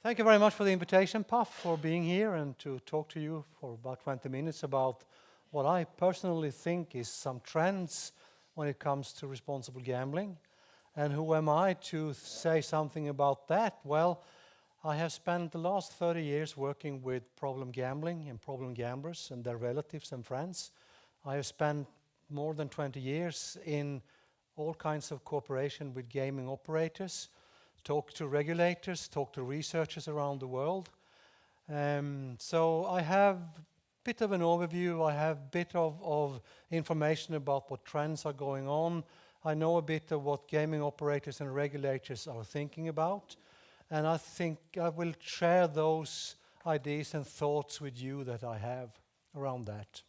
Thank you very much for the invitation, Puff, for being here and to talk to you for about 20 minutes about what I personally think is some trends when it comes to responsible gambling. And who am I to say something about that? Well, I have spent the last 30 years working with problem gambling and problem gamblers and their relatives and friends. I have spent more than 20 years in all kinds of cooperation with gaming operators, talk to regulators, talk to researchers around the world. So I have a bit of an overview, I have a bit of information about what trends are going on. I know a bit of what gaming operators and regulators are thinking about. And I think I will share those ideas and thoughts with you that I have around that.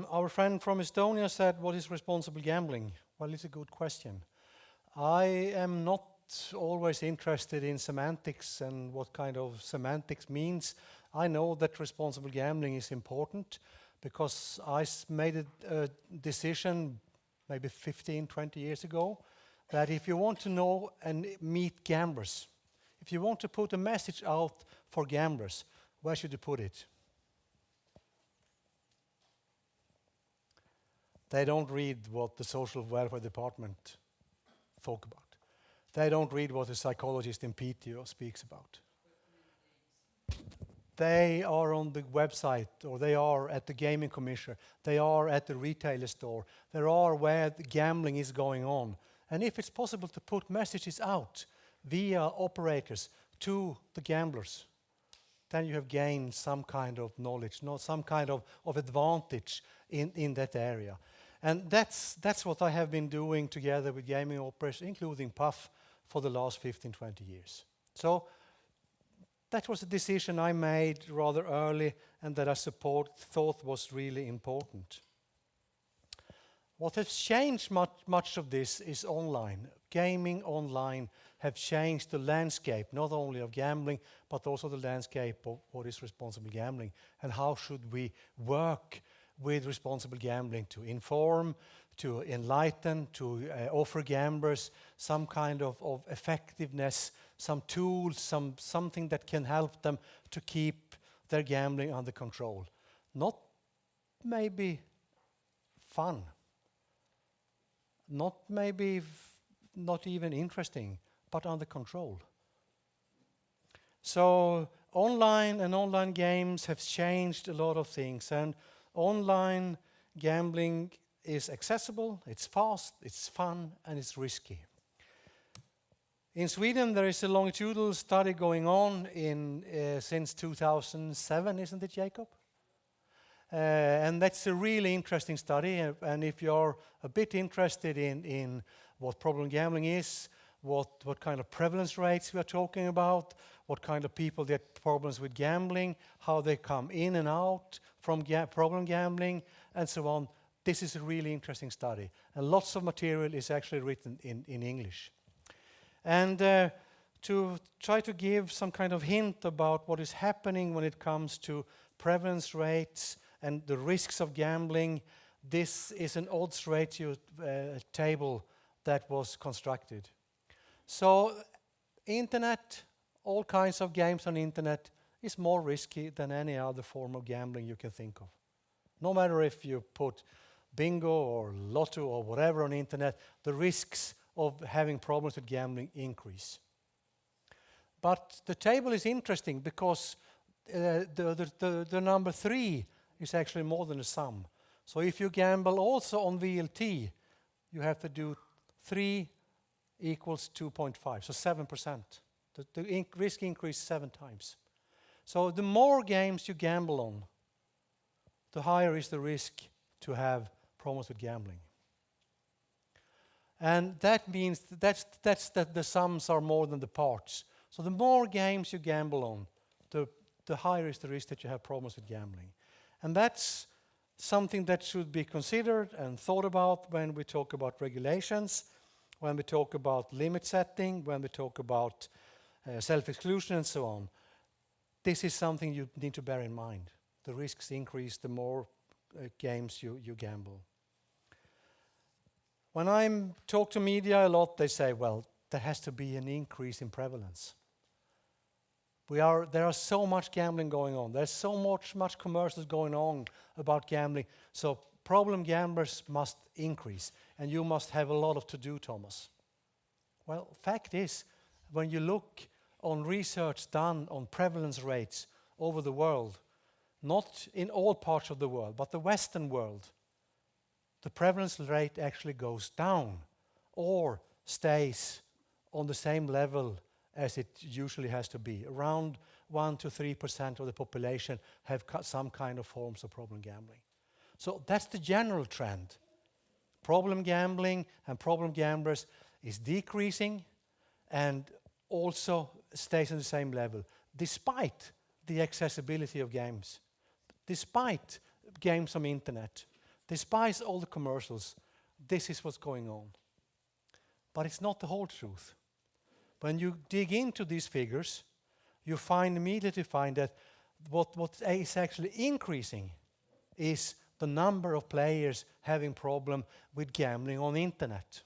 Our friend from Estonia said, what is responsible gambling? Well, it's a good question. I am not always interested in semantics and what kind of semantics means. I know that responsible gambling is important because I made a decision maybe 15, 20 years ago that if you want to know and meet gamblers, if you want to put a message out for gamblers, where should you put it? They don't read what the social welfare department talk about. They don't read what a psychologist in PTO speaks about. They are on the website, or they are at the gaming commissioner, they are at the retailer store, they are where the gambling is going on. And if it's possible to put messages out via operators to the gamblers, then you have gained some kind of knowledge, some kind of advantage in that area. And that's what I have been doing together with gaming operators, including Puff, for the last 15, 20 years. So that was a decision I made rather early and that I thought was really important. What has changed much of this is online. Gaming online have changed the landscape, not only of gambling, but also the landscape of what is responsible gambling and how should we work with responsible gambling to inform, to enlighten, to offer gamblers some kind of effectiveness, some tools, something that can help them to keep their gambling under control. Not maybe fun, not maybe not even interesting, but under control. So online games have changed a lot of things, and online gambling is accessible, it's fast, it's fun, and it's risky. In Sweden, there is a longitudinal study going on since 2007, isn't it, Jacob? And that's a really interesting study, and if you're a bit interested in what problem gambling is, what kind of prevalence rates we are talking about, what kind of people get problems with gambling, how they come in and out from problem gambling, and so on. This is a really interesting study, and lots of material is actually written in English. And to try to give some kind of hint about what is happening when it comes to prevalence rates and the risks of gambling, this is an odds ratio table that was constructed. So internet, all kinds of games on internet is more risky than any other form of gambling you can think of. No matter if you put bingo or lotto or whatever on internet, the risks of having problems with gambling increase. But the table is interesting because the number 3 is actually more than a sum. So if you gamble also on VLT, you have to do 3 equals 2.5, so 7%. The risk increased 7 times. So the more games you gamble on, the higher is the risk to have problems with gambling. And that means that the sums are more than the parts. So the more games you gamble on, the higher is the risk that you have problems with gambling. And that's something that should be considered and thought about when we talk about regulations, when we talk about limit setting, when we talk about self-exclusion and so on. This is something you need to bear in mind. The risks increase the more games you gamble. When I talk to media a lot, they say, well, there has to be an increase in prevalence. There are so much gambling going on. There's so much commercials going on about gambling. So problem gamblers must increase, and you must have a lot of to do, Thomas. Well, fact is, when you look on research done on prevalence rates over the world, not in all parts of the world, but the Western world, the prevalence rate actually goes down or stays on the same level as it usually has to be. Around 1 to 3% of the population have some kind of forms of problem gambling. So that's the general trend. Problem gambling and problem gamblers is decreasing and also stays on the same level, despite the accessibility of games, despite games on the internet, despite all the commercials. This is what's going on. But it's not the whole truth. When you dig into these figures, you immediately find that what is actually increasing is the number of players having problem with gambling on the internet.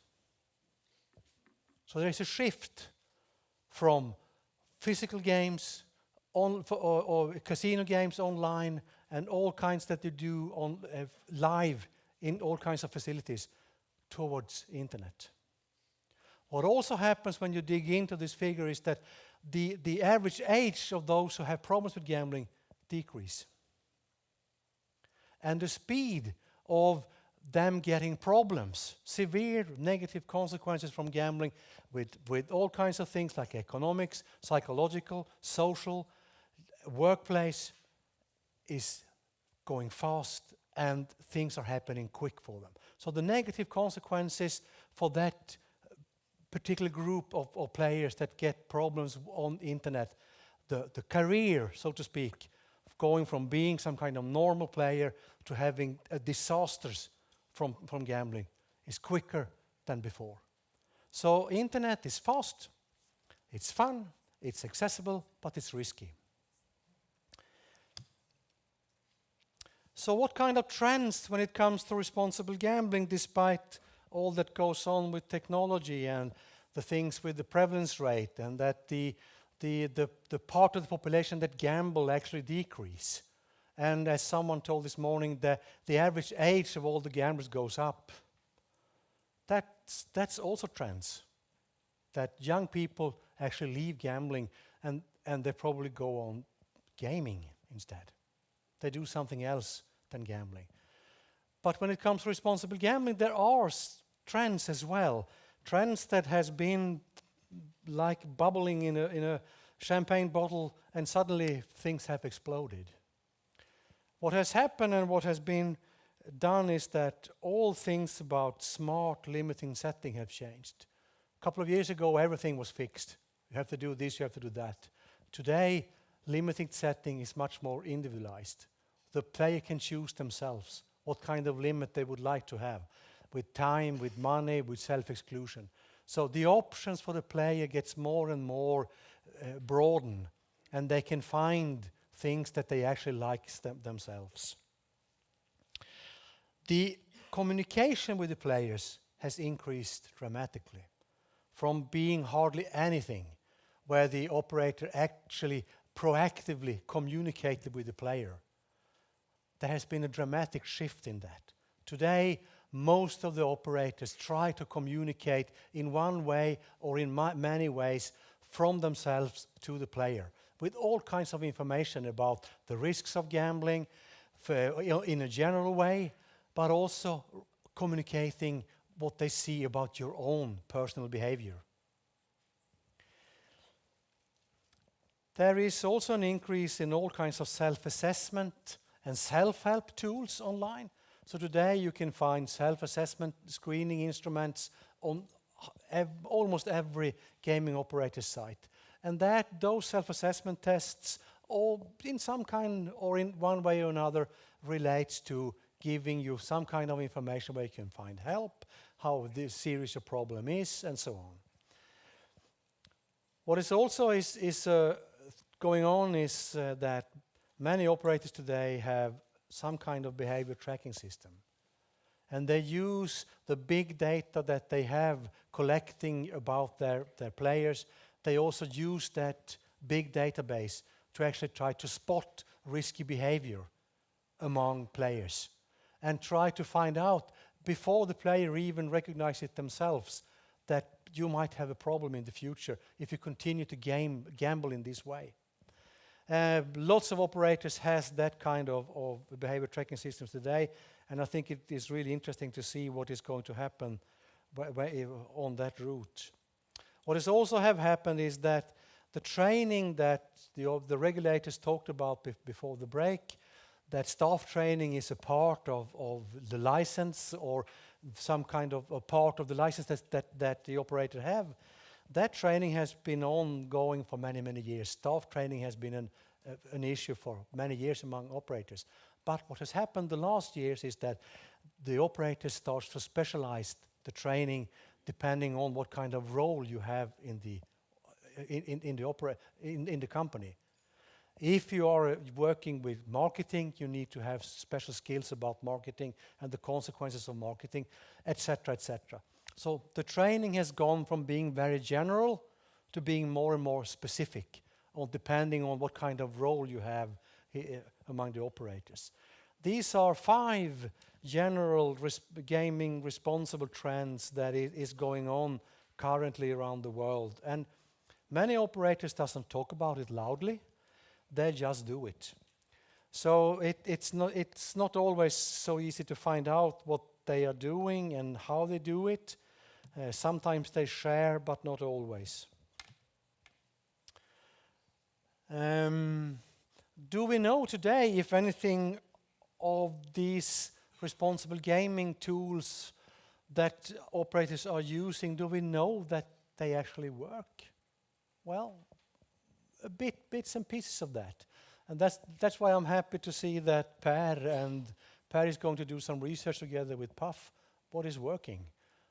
So there is a shift from physical games or casino games online and all kinds that you do on live in all kinds of facilities towards internet. What also happens when you dig into this figure is that the average age of those who have problems with gambling decrease. And the speed of them getting problems, severe negative consequences from gambling with all kinds of things like economics, psychological, social, workplace, is going fast and things are happening quick for them. So the negative consequences for that particular group of players that get problems on the internet, the career, so to speak, of going from being some kind of normal player to having disasters from gambling is quicker than before. So internet is fast, it's fun, it's accessible, but it's risky. So what kind of trends when it comes to responsible gambling, despite all that goes on with technology and the things with the prevalence rate, and that the part of the population that gamble actually decrease? And as someone told this morning, the average age of all the gamblers goes up. That's also trends. That young people actually leave gambling and they probably go on gaming instead. They do something else than gambling. But when it comes to responsible gambling, there are trends as well. Trends that has been like bubbling in a champagne bottle, and suddenly things have exploded. What has happened and what has been done is that all things about smart limiting setting have changed. A couple of years ago, everything was fixed. You have to do this, you have to do that. Today, limiting setting is much more individualized. The player can choose themselves what kind of limit they would like to have, with time, with money, with self-exclusion. So the options for the player gets more and more broadened, and they can find things that they actually like themselves. The communication with the players has increased dramatically, from being hardly anything, where the operator actually proactively communicated with the player. There has been a dramatic shift in that. Today, most of the operators try to communicate in one way or in many ways from themselves to the player, with all kinds of information about the risks of gambling in a general way, but also communicating what they see about your own personal behavior. There is also an increase in all kinds of self-assessment and self-help tools online. So today you can find self-assessment screening instruments on almost every gaming operator site. And those self-assessment tests, all in some kind or in one way or another, relates to giving you some kind of information where you can find help, how serious your problem is, and so on. What is also going on is that many operators today have some kind of behavior tracking system. And they use the big data that they have collecting about their players. They also use that big database to actually try to spot risky behavior among players and try to find out before the player even recognizes it themselves that you might have a problem in the future if you continue to gamble in this way. Lots of operators has that kind of behavior tracking systems today, and I think it is really interesting to see what is going to happen on that route. What has also have happened is that the training that the regulators talked about before the break, that staff training is a part of the license or some kind of a part of the license that the operator have. That training has been ongoing for many, many years. Staff training has been an issue for many years among operators. But what has happened the last years is that the operator starts to specialize the training depending on what kind of role you have in the company. If you are working with marketing, you need to have special skills about marketing and the consequences of marketing, etc., etc. So the training has gone from being very general to being more and more specific, depending on what kind of role you have among the operators. These are 5 general gaming responsible trends that is going on currently around the world. And many operators doesn't talk about it loudly. They just do it. So it's not always so easy to find out what they are doing and how they do it. Sometimes they share, but not always. Do we know today if anything of these responsible gaming tools that operators are using, do we know that they actually work? Well, bits and pieces of that. And that's why I'm happy to see that Per is going to do some research together with Paf. What is working?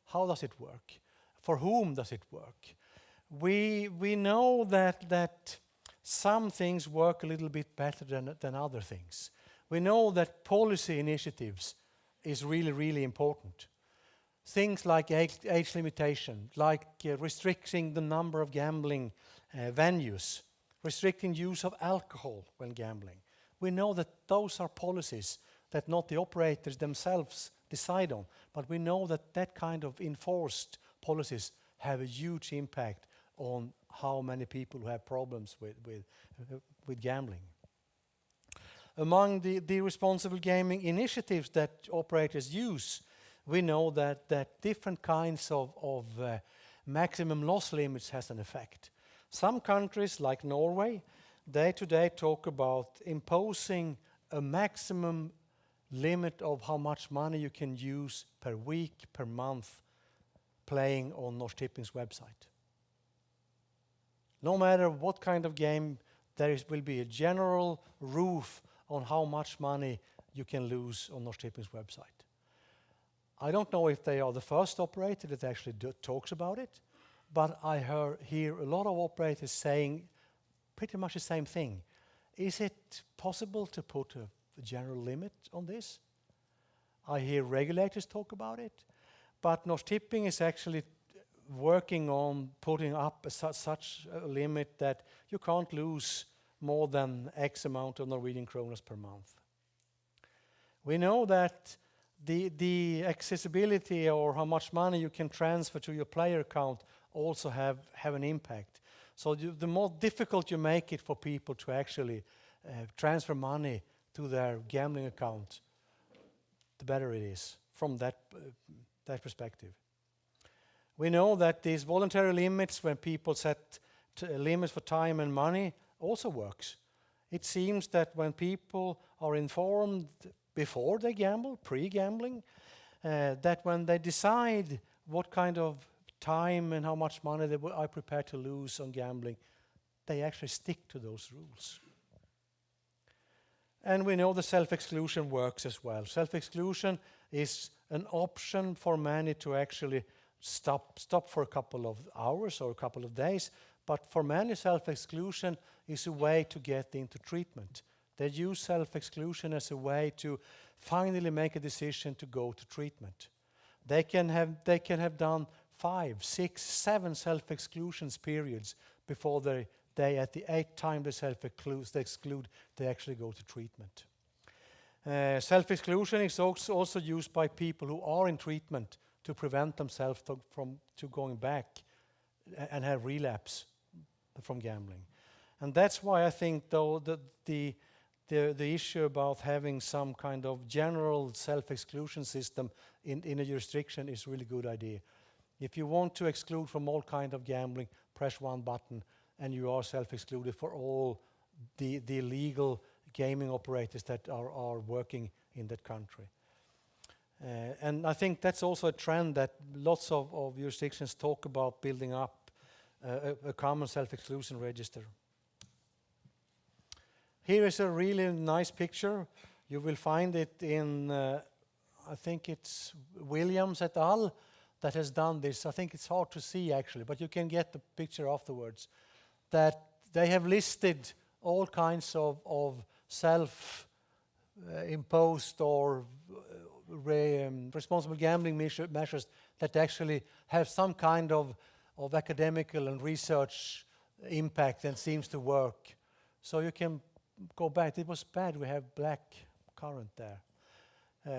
How does it work? For whom does it work? We know that some things work a little bit better than other things. We know that policy initiatives is really, really important. Things like age limitation, like restricting the number of gambling venues, restricting use of alcohol when gambling. We know that those are policies that not the operators themselves decide on, but we know that that kind of enforced policies have a huge impact on how many people who have problems with gambling. Among the responsible gaming initiatives that operators use, we know that different kinds of maximum loss limits has an effect. Some countries, like Norway, they today talk about imposing a maximum limit of how much money you can use per week, per month, playing on Norsk Tipping's website. No matter what kind of game, there will be a general roof on how much money you can lose on Norsk Tipping's website. I don't know if they are the first operator that actually talks about it, but I hear a lot of operators saying pretty much the same thing. Is it possible to put a general limit on this? I hear regulators talk about it, but Norsk Tipping is actually working on putting up such a limit that you can't lose more than X amount of Norwegian kroner per month. We know that the accessibility or how much money you can transfer to your player account also have an impact. So the more difficult you make it for people to actually transfer money to their gambling account, the better it is from that perspective. We know that these voluntary limits, when people set limits for time and money, also works. It seems that when people are informed before they gamble, pre-gambling, that when they decide what kind of time and how much money they are prepared to lose on gambling, they actually stick to those rules. And we know the self-exclusion works as well. Self-exclusion is an option for many to actually stop for a couple of hours or a couple of days, but for many self-exclusion is a way to get into treatment, They use self-exclusion as a way to finally make a decision to go to treatment. They can have done 5, 6, 7 self-exclusions periods before they at the 8th time they self-exclude, they actually go to treatment. Self-exclusion is also used by people who are in treatment to prevent themselves from going back and have relapse from gambling. And that's why I think, though, that the issue about having some kind of general self-exclusion system in a jurisdiction is a really good idea. If you want to exclude from all kind of gambling, press one button and you are self-excluded for all the legal gaming operators that are working in that country. And I think that's also a trend that lots of jurisdictions talk about, building up a common self-exclusion register. Here is a really nice picture. You will find it in, I think it's Williams et al. That has done this. I think it's hard to see actually, but you can get the picture afterwards. That they have listed all kinds of self-imposed or responsible gambling measures that actually have some kind of academical and research impact and seems to work. So you can go back. It was bad we have black current there.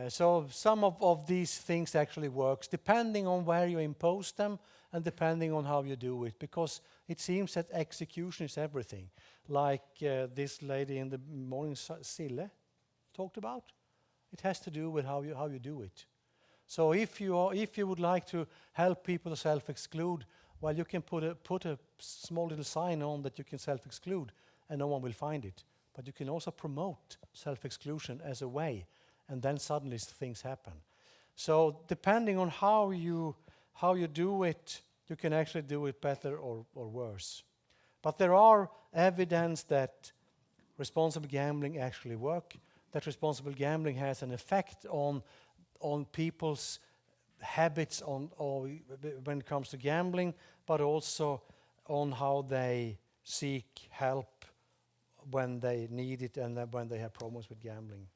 So some of these things actually works, depending on where you impose them and depending on how you do it, because it seems that execution is everything. Like this lady in the morning, Sille, talked about. It has to do with how you do it. So if you would like to help people to self-exclude, well, you can put a small little sign on that you can self-exclude, and no one will find it. But you can also promote self-exclusion as a way, and then suddenly things happen. So depending on how you do it, you can actually do it better or worse. But there are evidence that responsible gambling actually work, that responsible gambling has an effect on people's habits when it comes to gambling, but also on how they seek help when they need it and when they have problems with gambling.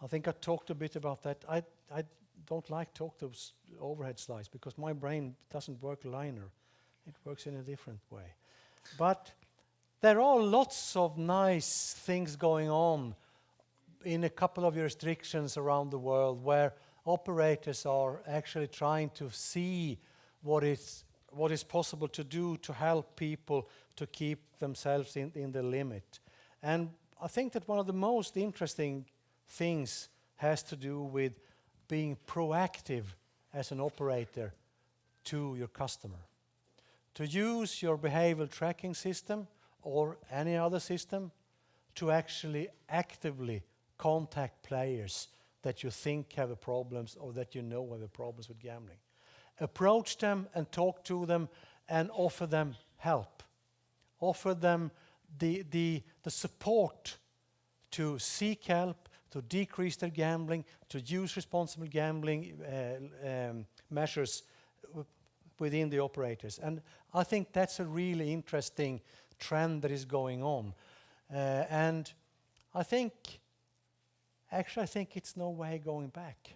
I think I talked a bit about that. I don't like to talk those overhead slides because my brain doesn't work linear. It works in a different way. But there are lots of nice things going on in a couple of jurisdictions around the world where operators are actually trying to see what is possible to do to help people to keep themselves in the limit. And I think that one of the most interesting things has to do with being proactive as an operator to your customer. To use your behavioral tracking system or any other system to actually actively contact players that you think have problems or that you know have problems with gambling. Approach them and talk to them and offer them help. Offer them the support to seek help, to decrease their gambling, to use responsible gambling measures within the operators. And I think that's a really interesting trend that is going on. And I think it's no way going back.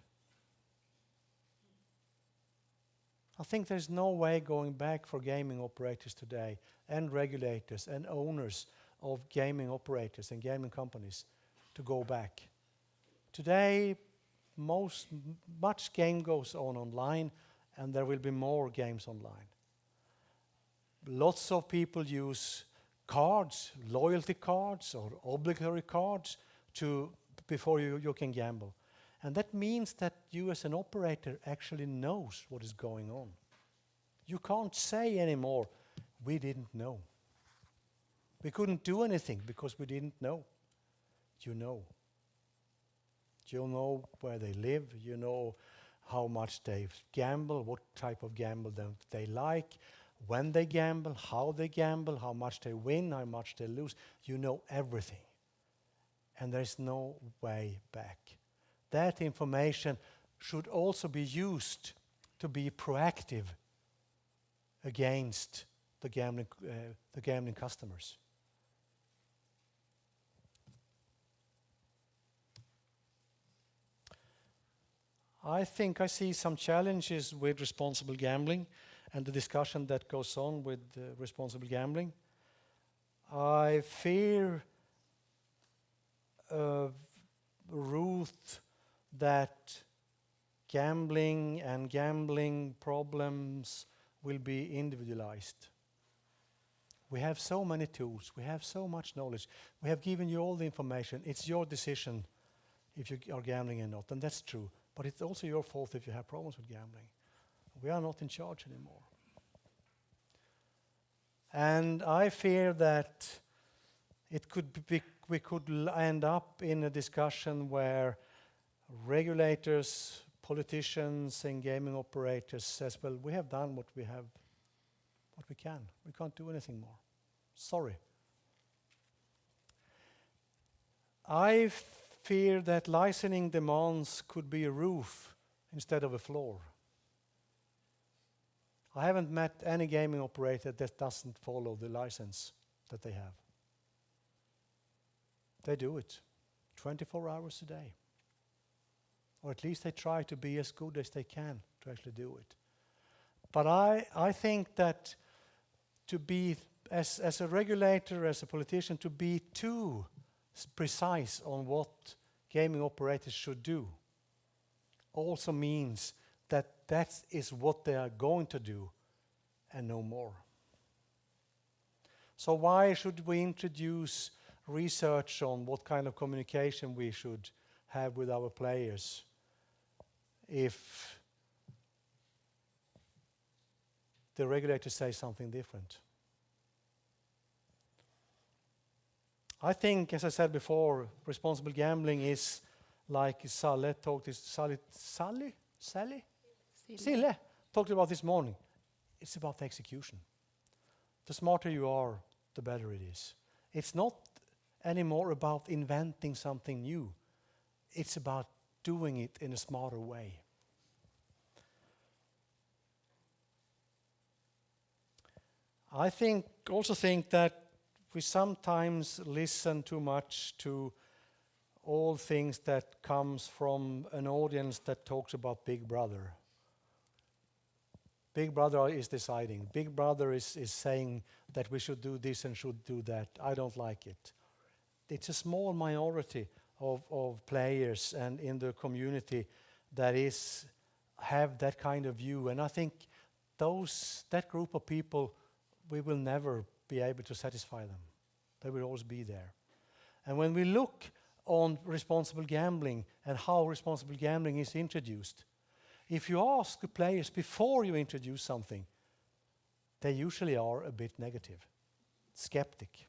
I think there's no way going back for gaming operators today and regulators and owners of gaming operators and gaming companies to go back. Today, much game goes on online, and there will be more games online. Lots of people use cards, loyalty cards or obligatory cards before you can gamble. And that means that you as an operator actually knows what is going on. You can't say anymore, we didn't know. We couldn't do anything because we didn't know. You know. You know where they live, you know how much they gamble, what type of gamble they like, when they gamble, how much they win, how much they lose. You know everything. And there's no way back. That information should also be used to be proactive against the gambling customers. I think I see some challenges with responsible gambling and the discussion that goes on with responsible gambling. I fear Ruth that gambling and gambling problems will be individualized. We have so many tools, we have so much knowledge, we have given you all the information. It's your decision if you are gambling or not, and that's true. But it's also your fault if you have problems with gambling. We are not in charge anymore. And I fear that it could be, we could end up in a discussion where regulators, politicians, and gaming operators says, "Well, we have done what we can. We can't do anything more. Sorry." I fear that licensing demands could be a roof instead of a floor. I haven't met any gaming operator that doesn't follow the license that they have. They do it 24 hours a day. Or at least they try to be as good as they can to actually do it. But I think that to be, as a regulator, as a politician, to be too precise on what gaming operators should do also means that that is what they are going to do and no more. So why should we introduce research on what kind of communication we should have with our players if the regulators say something different? I think, as I said before, responsible gambling is like Sille talked about this morning. It's about the execution. The smarter you are, the better it is. It's not anymore about inventing something new. It's about doing it in a smarter way. I also think that we sometimes listen too much to all things that comes from an audience that talks about Big Brother. Big Brother is deciding. Big Brother is saying that we should do this and should do that. I don't like it. It's a small minority of players and in the community that have that kind of view. And I think that group of people, we will never be able to satisfy them. They will always be there. And when we look on responsible gambling and how responsible gambling is introduced, if you ask the players before you introduce something, they usually are a bit negative, skeptic.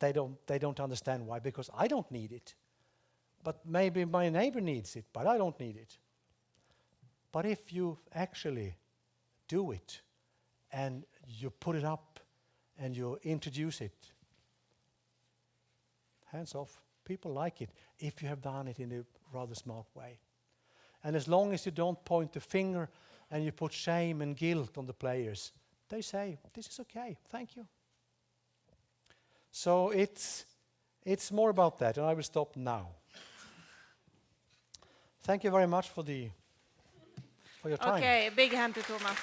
They don't understand why, because I don't need it. But maybe my neighbor needs it, but I don't need it. But if you actually do it and you put it up and you introduce it, hands off. People like it if you have done it in a rather smart way. And as long as you don't point the finger and you put shame and guilt on the players, they say, "This is okay, thank you." So it's more about that, and I will stop now. Thank you very much for your time. Okay, a big hand to Thomas.